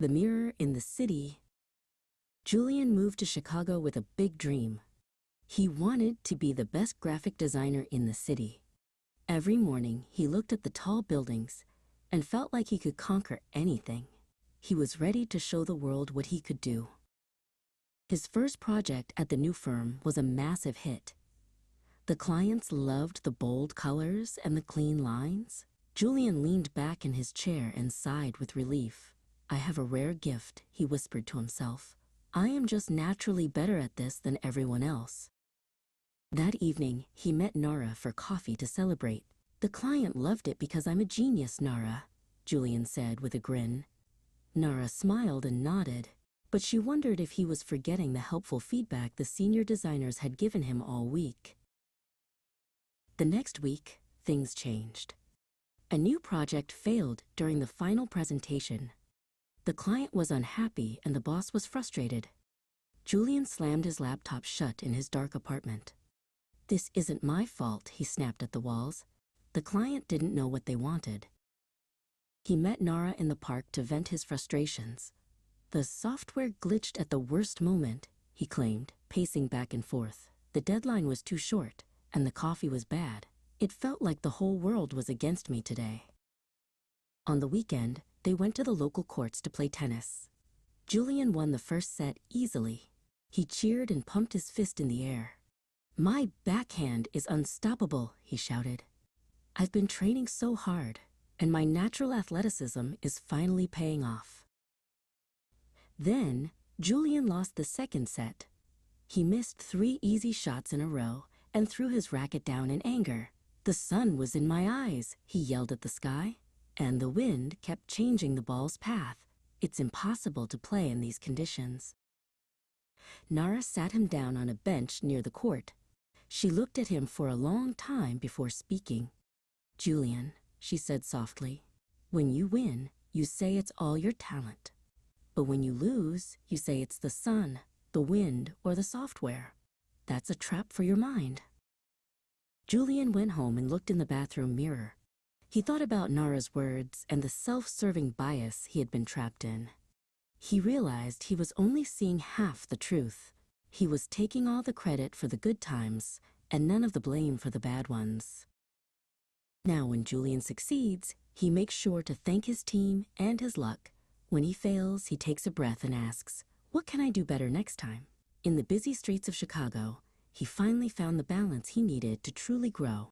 The Mirror in the City. Julian moved to Chicago with a big dream. He wanted to be the best graphic designer in the city. Every morning, he looked at the tall buildings and felt like he could conquer anything. He was ready to show the world what he could do. His first project at the new firm was a massive hit. The clients loved the bold colors and the clean lines. Julian leaned back in his chair and sighed with relief. "I have a rare gift," he whispered to himself. "I am just naturally better at this than everyone else." That evening, he met Nara for coffee to celebrate. "The client loved it because I'm a genius, Nara," Julian said with a grin. Nara smiled and nodded, but she wondered if he was forgetting the helpful feedback the senior designers had given him all week. The next week, things changed. A new project failed during the final presentation. The client was unhappy and the boss was frustrated. Julian slammed his laptop shut in his dark apartment. "This isn't my fault," he snapped at the walls. "The client didn't know what they wanted." He met Nara in the park to vent his frustrations. "The software glitched at the worst moment," he claimed, pacing back and forth. "The deadline was too short, and the coffee was bad. It felt like the whole world was against me today." On the weekend, they went to the local courts to play tennis. Julian won the first set easily. He cheered and pumped his fist in the air. "My backhand is unstoppable," he shouted. "I've been training so hard, and my natural athleticism is finally paying off." Then, Julian lost the second set. He missed 3 easy shots in a row and threw his racket down in anger. "The sun was in my eyes," he yelled at the sky, "and the wind kept changing the ball's path. It's impossible to play in these conditions." Nara sat him down on a bench near the court. She looked at him for a long time before speaking. "Julian," she said softly, "when you win, you say it's all your talent. But when you lose, you say it's the sun, the wind, or the software. That's a trap for your mind." Julian went home and looked in the bathroom mirror. He thought about Nara's words and the self-serving bias he had been trapped in. He realized he was only seeing half the truth. He was taking all the credit for the good times and none of the blame for the bad ones. Now when Julian succeeds, he makes sure to thank his team and his luck. When he fails, he takes a breath and asks, "What can I do better next time?" In the busy streets of Chicago, he finally found the balance he needed to truly grow.